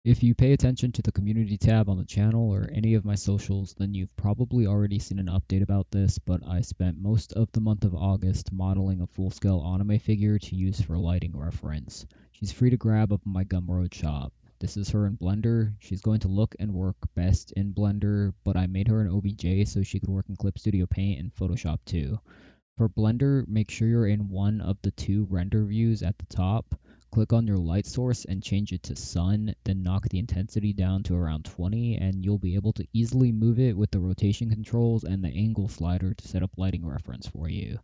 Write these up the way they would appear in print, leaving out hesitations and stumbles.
If you pay attention to the community tab on the channel or any of my socials, then you've probably already seen an update about this, but I spent most of the month of August modeling a full-scale anime figure to use for lighting reference. She's free to grab up in my Gumroad shop. This is her in Blender. She's going to look and work best in Blender, but I made her in OBJ so she could work in Clip Studio Paint and Photoshop too. For Blender, make sure you're in one of the two render views at the top. Click on your light source and change it to sun, then knock the intensity down to around 20, and you'll be able to easily move it with the rotation controls and the angle slider to set up lighting reference for you.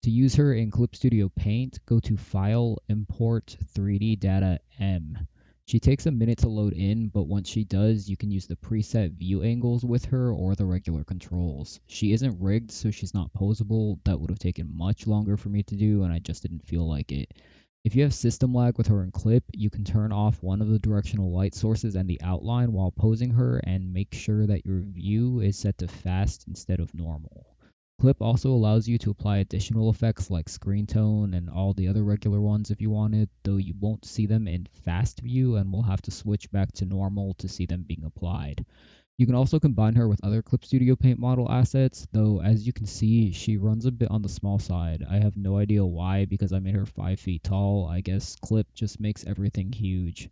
To use her in Clip Studio Paint, go to File, Import 3D Data M. She takes a minute to load in, but once she does, you can use the preset view angles with her or the regular controls. She isn't rigged, so she's not posable. That would have taken much longer for me to do, and I just didn't feel like it. If you have system lag with her in Clip, you can turn off one of the directional light sources and the outline while posing her, and make sure that your view is set to fast instead of normal. Clip also allows you to apply additional effects like screen tone and all the other regular ones if you wanted, though you won't see them in fast view and will have to switch back to normal to see them being applied. You can also combine her with other Clip Studio Paint model assets, though as you can see, she runs a bit on the small side. I have no idea why because I made her 5 feet tall. I guess Clip just makes everything huge.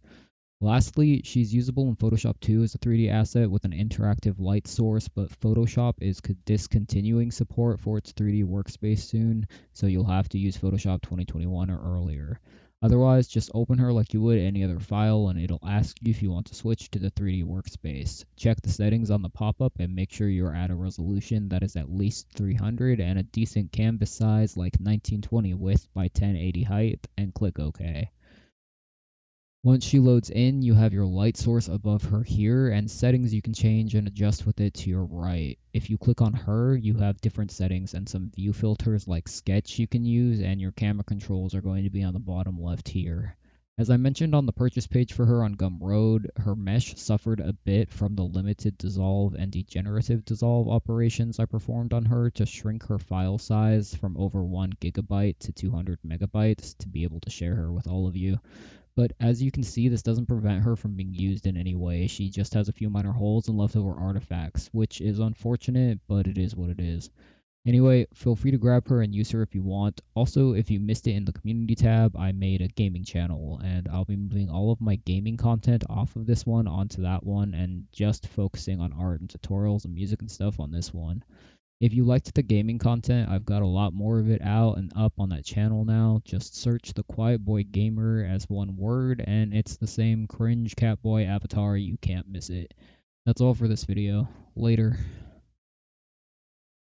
Lastly, she's usable in Photoshop 2 as a 3D asset with an interactive light source, but Photoshop is discontinuing support for its 3D workspace soon, so you'll have to use Photoshop 2021 or earlier. Otherwise, just open her like you would any other file and it'll ask you if you want to switch to the 3D workspace. Check the settings on the pop-up and make sure you're at a resolution that is at least 300 and a decent canvas size like 1920 width by 1080 height, and click OK. Once she loads in, you have your light source above her here and settings you can change and adjust with it to your right. If you click on her, you have different settings and some view filters like sketch you can use, and your camera controls are going to be on the bottom left here. As I mentioned on the purchase page for her on Gumroad, her mesh suffered a bit from the limited dissolve and degenerative dissolve operations I performed on her to shrink her file size from over 1 gigabyte to 200 megabytes to be able to share her with all of you. But as you can see, this doesn't prevent her from being used in any way. She just has a few minor holes and leftover artifacts, which is unfortunate, but it is what it is. Anyway, feel free to grab her and use her if you want. Also, if you missed it in the community tab, I made a gaming channel, and I'll be moving all of my gaming content off of this one onto that one, and just focusing on art and tutorials and music and stuff on this one. If you liked the gaming content, I've got a lot more of it out and up on that channel now. Just search the Quiet Boy Gamer as one word, and it's the same cringe Catboy avatar. You can't miss it. That's all for this video. Later.